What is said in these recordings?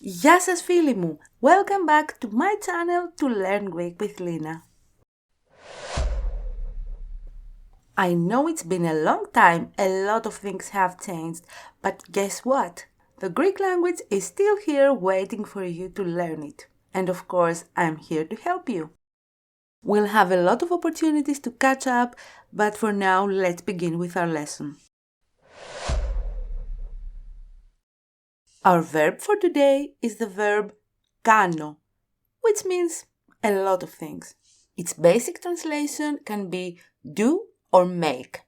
Γεια σας φίλοι μου! Welcome back to my channel to learn Greek with Lina. I know it's been a long time, a lot of things have changed, but guess what? The Greek language is still here waiting for you to learn it. And of course, I'm here to help you. We'll have a lot of opportunities to catch up, but for now, let's begin with our lesson. Our verb for today is the verb κάνω, which means a lot of things. Its basic translation can be do or make.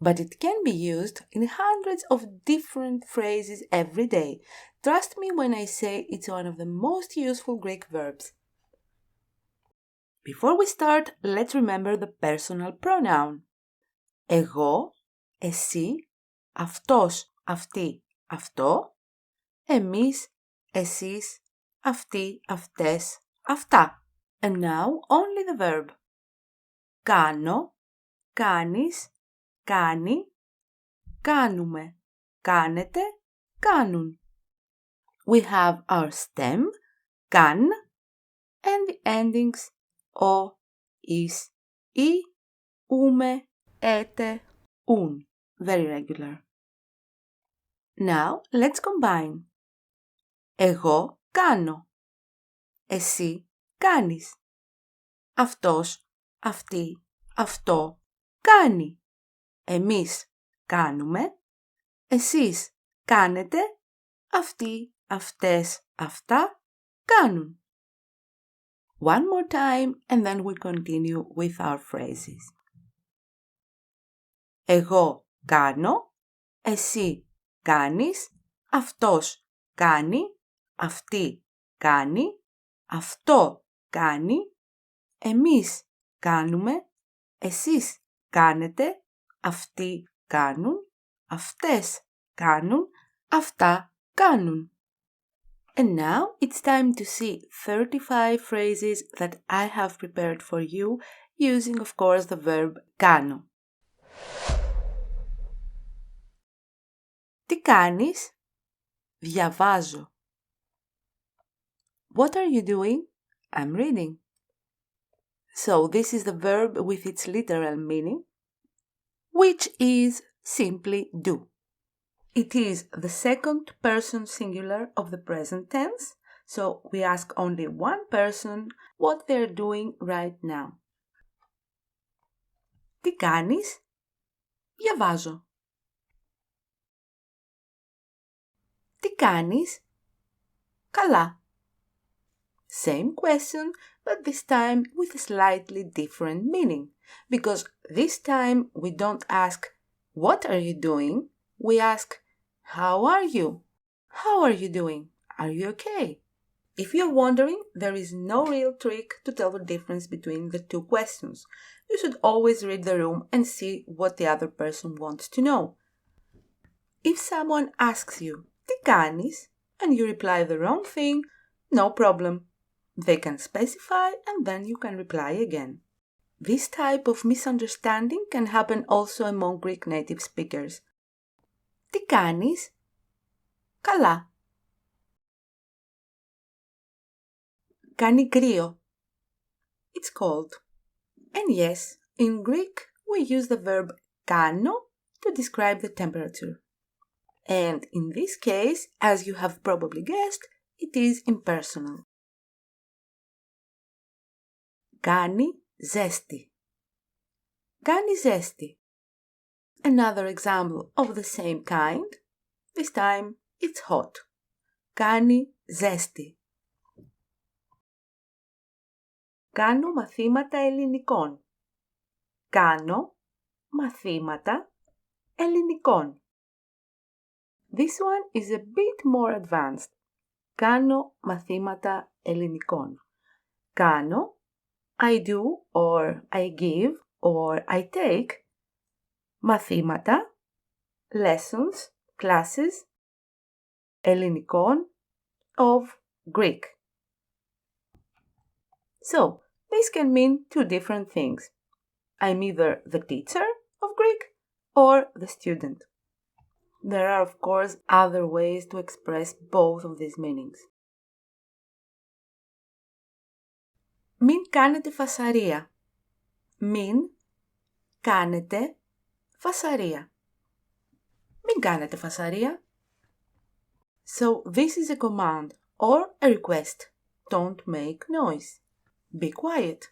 But it can be used in hundreds of different phrases every day. Trust me when I say it's one of the most useful Greek verbs. Before we start, let's remember the personal pronoun. Εγώ, εσύ, αυτός, αυτή, αυτό, εμείς, εσείς, αυτοί, αυτές, αυτά. And now only the verb. Κάνω, κάνεις, κάνει, κάνουμε, κάνετε, κάνουν. We have our stem, καν, and the endings ο, is, ή, ούμε, έτε, ουν. Very regular. Now let's combine. Εγώ κάνω. Εσύ κάνεις. Αυτός, αυτή, αυτό κάνει. Εμείς κάνουμε. Εσείς κάνετε. Αυτοί, αυτές, αυτά κάνουν. One more time and then we continue with our phrases. Εγώ κάνω. Εσύ κάνεις. Αυτός κάνει. Αυτή κάνει. Αυτό κάνει. Εμείς κάνουμε. Εσείς κάνετε. Αυτοί κάνουν. Αυτές κάνουν. Αυτά κάνουν. And now it's time to see 35 phrases that I have prepared for you using of course the verb κάνω. Τι κάνεις? Διαβάζω. What are you doing? I'm reading. So this is the verb with its literal meaning, which is simply do. It is the second person singular of the present tense, so we ask only one person what they're doing right now. Τι κάνεις? Διαβάζω. Τι κάνεις? Καλά. Same question, but this time with a slightly different meaning, because this time we don't ask, what are you doing? We ask, how are you? How are you doing? Are you okay? If you're wondering, there is no real trick to tell the difference between the two questions. You should always read the room and see what the other person wants to know. If someone asks you, τι κάνεις? And you reply the wrong thing, no problem. They can specify and then you can reply again. This type of misunderstanding can happen also among Greek native speakers. Τι κάνεις? Καλά. Κάνει κρύο. It's cold. And yes, in Greek we use the verb κάνω to describe the temperature. And in this case, as you have probably guessed, it is impersonal. Κάνει ζέστη. Κάνει ζέστη. Another example of the same kind. This time it's hot. Κάνει ζέστη. Κάνω μαθήματα ελληνικών. Κάνω μαθήματα ελληνικών. This one is a bit more advanced. Κάνω μαθήματα ελληνικών. Κάνω, I do or I give or I take. Μαθήματα, lessons, classes, ελληνικών, of Greek. So, this can mean two different things. I'm either the teacher of Greek or the student. There are, of course, other ways to express both of these meanings. Μην κάνετε φασαρία. Μην κάνετε φασαρία. Μην κάνετε φασαρία. So this is a command or a request. Don't make noise. Be quiet.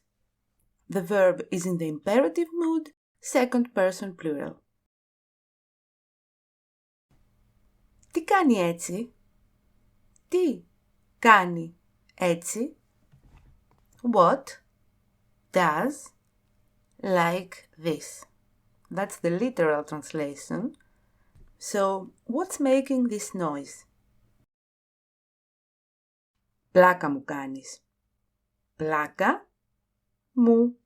The verb is in the imperative mood, second person plural. Τι κάνει έτσι? Τι κάνει έτσι? What does like this? That's the literal translation. So, what's making this noise? Πλάκα μου κάνεις. Πλάκα μου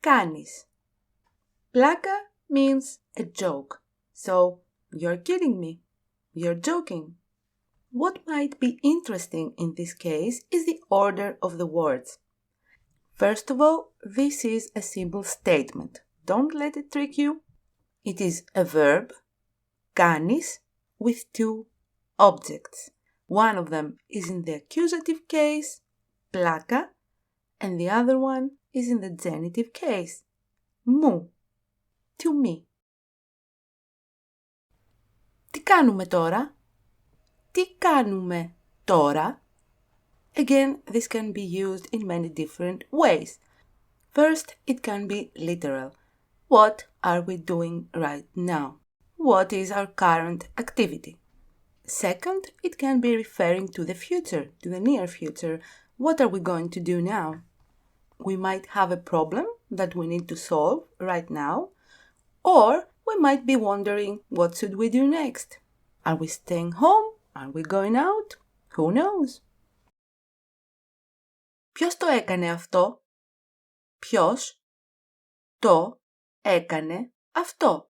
κάνεις. Πλάκα means a joke. So, you're kidding me. You're joking. What might be interesting in this case is the order of the words. First of all, this is a simple statement. Don't let it trick you. It is a verb, κάνεις, with two objects. One of them is in the accusative case, πλάκα, and the other one is in the genitive case, μου, to me. Τι κάνουμε τώρα? Τι κάνουμε τώρα? Again, this can be used in many different ways. First, it can be literal. What are we doing right now? What is our current activity? Second, it can be referring to the future, to the near future. What are we going to do now? We might have a problem that we need to solve right now, or we might be wondering what should we do next? Are we staying home? Are we going out? Who knows? Ποιος το έκανε αυτό? Ποιος το έκανε αυτό?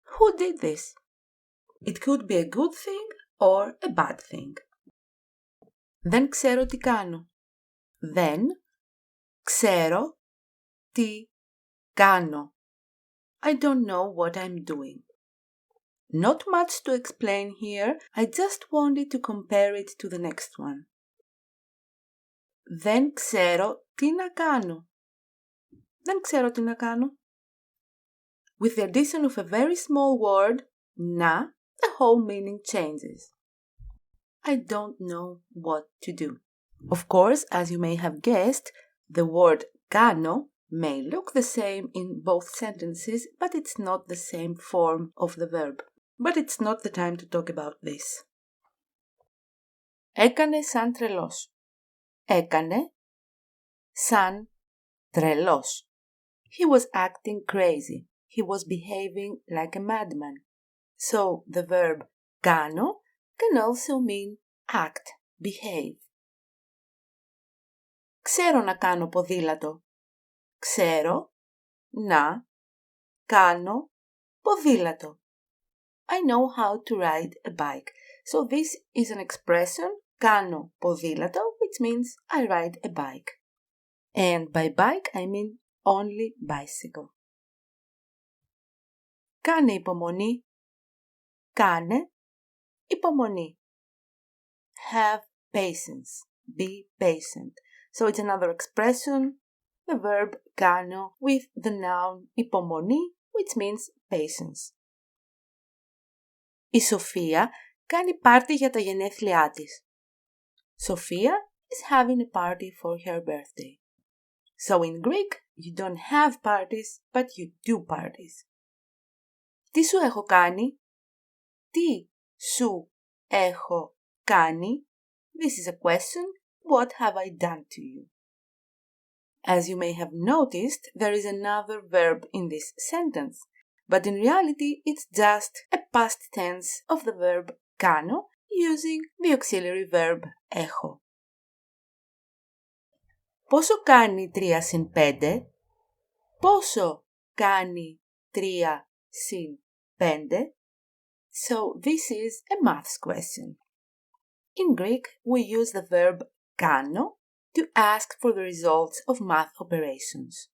Who did this? It could be a good thing or a bad thing. Δεν ξέρω τι κάνω. Δεν ξέρω τι κάνω. I don't know what I'm doing. Not much to explain here. I just wanted to compare it to the next one. Δεν ξέρω τι να κάνω. Δεν ξέρω τι να κάνω. With the addition of a very small word, να, the whole meaning changes. I don't know what to do. Of course, as you may have guessed, the word κάνω may look the same in both sentences, but it's not the same form of the verb. But it's not the time to talk about this. Έκανε σαν τρελός. Έκανε σαν τρελός. He was acting crazy. He was behaving like a madman. So the verb κάνω can also mean act, behave. Ξέρω να κάνω ποδήλατο. Ξέρω να κάνω ποδήλατο. I know how to ride a bike. So this is an expression, κάνω ποδήλατο, which means I ride a bike. And by bike I mean only bicycle. Κάνε υπομονή. Κάνε υπομονή. Have patience. Be patient. So it's another expression, the verb κάνω with the noun υπομονή, which means patience. Η Σοφία κάνει πάρτι για τα γενέθλιά της. Sofia is having a party for her birthday. So in Greek, you don't have parties, but you do parties. Τι σου έχω κάνει? Τι σου έχω κάνει? This is a question. What have I done to you? As you may have noticed, there is another verb in this sentence, but in reality it's just a past tense of the verb κάνω using the auxiliary verb έχω. Πόσο κάνει 3 συν 5? Πόσο κάνει 3 συν 5? So this is a maths question. In Greek, we use the verb κάνω to ask for the results of math operations.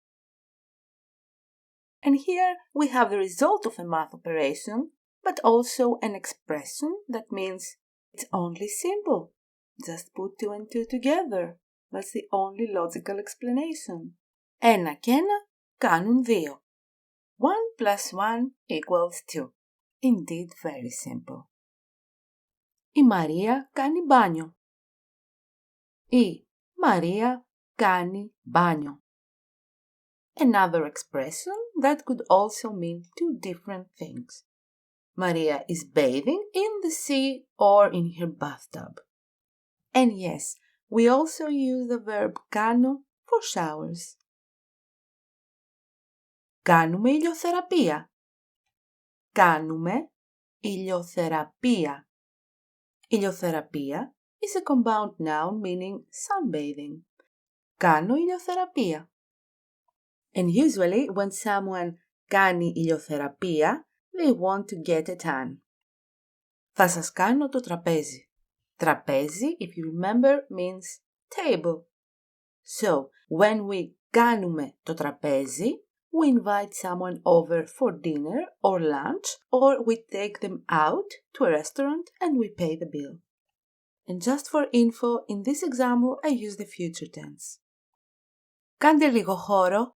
And here we have the result of a math operation, but also an expression that means it's only simple. Just put two and two together. That's the only logical explanation. Ένα και ένα κάνουν δύο. 1 plus 1 equals 2. Indeed, very simple. Η Μαρία κάνει μπάνιο. Η Μαρία κάνει μπάνιο. Another expression that could also mean two different things. Maria is bathing in the sea or in her bathtub. And yes, we also use the verb κάνω for showers. Κάνουμε ηλιοθεραπεία. Κάνουμε ηλιοθεραπεία. Ηλιοθεραπεία is a compound noun meaning sunbathing. Κάνω ηλιοθεραπεία. And usually when someone κάνει ηλιοθεραπεία, they want to get a tan. Θα σας κάνω το τραπέζι. Τραπέζι, if you remember, means table. So, when we κάνουμε το τραπέζι, we invite someone over for dinner or lunch, or we take them out to a restaurant and we pay the bill. And just for info, in this example, I use the future tense. Κάντε λίγο χώρο.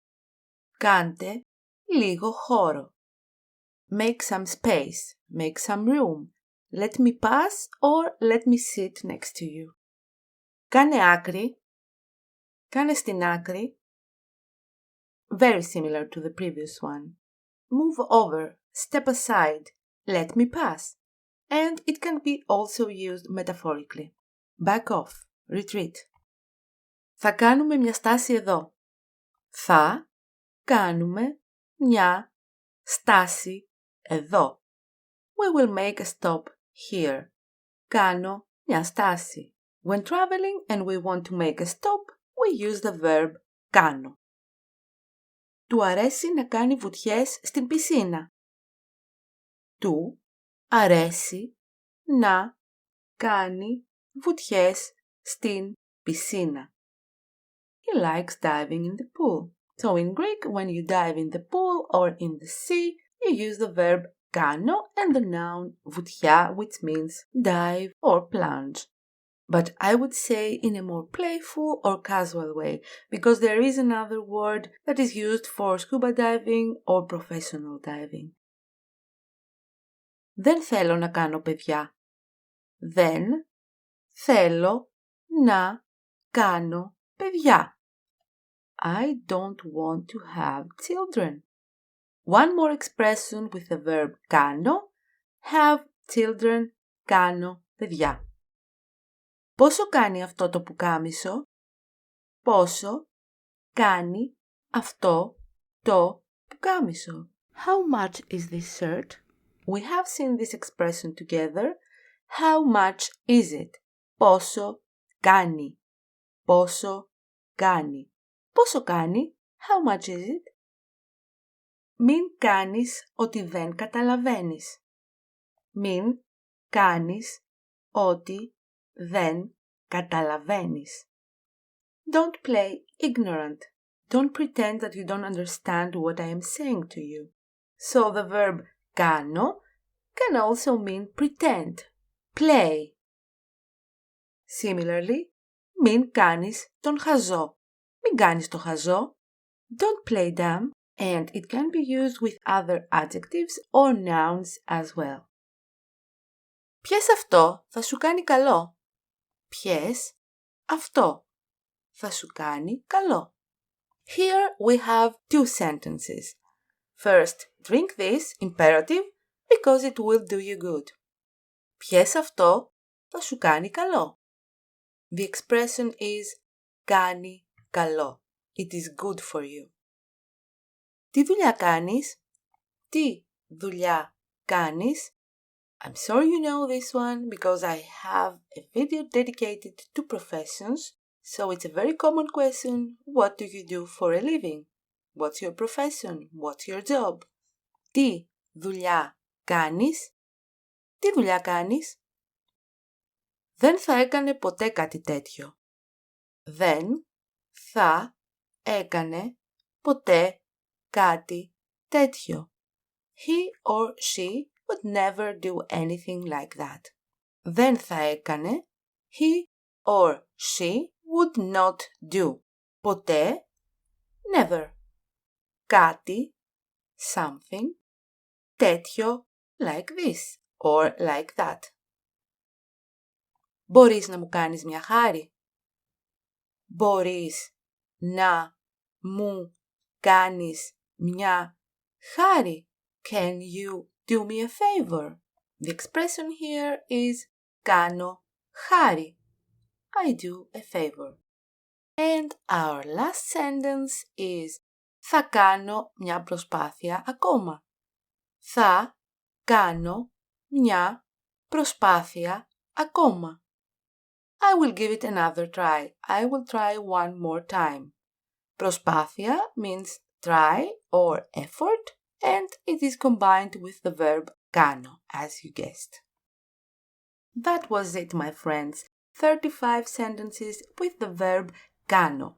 Κάντε λίγο χώρο. Make some space. Make some room. Let me pass or let me sit next to you. Κάνε άκρη. Κάνε στην άκρη. Very similar to the previous one. Move over. Step aside. Let me pass. And it can be also used metaphorically. Back off. Retreat. Θα κάνουμε μια στάση εδώ. Θα κάνουμε μια στάση εδώ. We will make a stop here. Κάνω μια στάση. When traveling and we want to make a stop, we use the verb κάνω. Του αρέσει να κάνει βουτιές στην πισίνα. Του αρέσει να κάνει βουτιές στην πισίνα. He likes diving in the pool. So in Greek, when you dive in the pool or in the sea, you use the verb κάνω and the noun βουτιά, which means dive or plunge. But I would say in a more playful or casual way, because there is another word that is used for scuba diving or professional diving. Δεν θέλω να κάνω παιδιά. Δεν θέλω να κάνω παιδιά. I don't want to have children. One more expression with the verb κάνω, have children, κάνω παιδιά. Πόσο κάνει αυτό το πουκάμισο? Πόσο κάνει αυτό το πουκάμισο? How much is this shirt? We have seen this expression together. How much is it? Πόσο κάνει? Πόσο κάνει? Πόσο κάνει? How much is it? Μην κάνεις ότι δεν καταλαβαίνεις. Μην κάνεις ότι δεν καταλαβαίνεις. Don't play ignorant. Don't pretend that you don't understand what I am saying to you. So the verb κάνω can also mean pretend, play. Similarly, μην κάνεις τον χαζό. Μην κάνεις το χαζό. Don't play dumb, and it can be used with other adjectives or nouns as well. Πιες αυτό, θα σου κάνει καλό. Πιες αυτό, θα σου κάνει καλό. Here we have two sentences. First, drink this, imperative, because it will do you good. Πιες αυτό, θα σου κάνει καλό. The expression is κάνει καλό. It is good for you. Τι δουλειά κάνεις? Τι δουλειά κάνεις? I'm sure you know this one because I have a video dedicated to professions, so it's a very common question. What do you do for a living? What's your profession? What's your job? Τι δουλειά κάνεις? Τι δουλειά κάνεις? Δεν θα έκανε ποτέ κάτι τέτοιο. Δεν θα έκανε ποτέ κάτι τέτοιο. He or she would never do anything like that. Δεν θα έκανε, he or she would not do. Ποτέ, never. Κάτι, something, τέτοιο, like this or like that. Μπορείς να μου κάνεις μια χάρη? Μπορείς να μου κάνεις μια χάρη? Can you do me a favor? The expression here is κάνω χάρη. I do a favor. And our last sentence is θα κάνω μια προσπάθεια ακόμα. Θα κάνω μια προσπάθεια ακόμα. I will give it another try. I will try one more time. Προσπάθεια means try or effort, and it is combined with the verb κάνω, as you guessed. That was it, my friends. 35 sentences with the verb κάνω.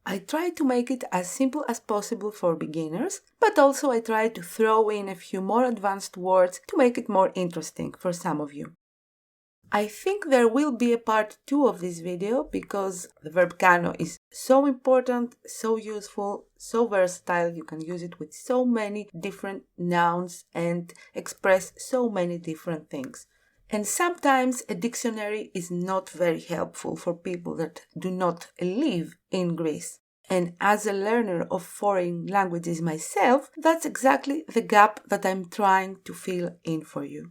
I tried to make it as simple as possible for beginners, but also I tried to throw in a few more advanced words to make it more interesting for some of you. I think there will be a part 2 of this video because the verb κάνω is so important, so useful, so versatile. You can use it with so many different nouns and express so many different things. And sometimes a dictionary is not very helpful for people that do not live in Greece. And as a learner of foreign languages myself, that's exactly the gap that I'm trying to fill in for you.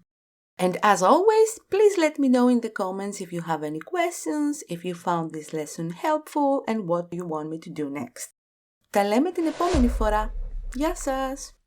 And as always, please let me know in the comments if you have any questions, if you found this lesson helpful and what you want me to do next. Τα λέμε την επόμενη φορά. Γεια σας!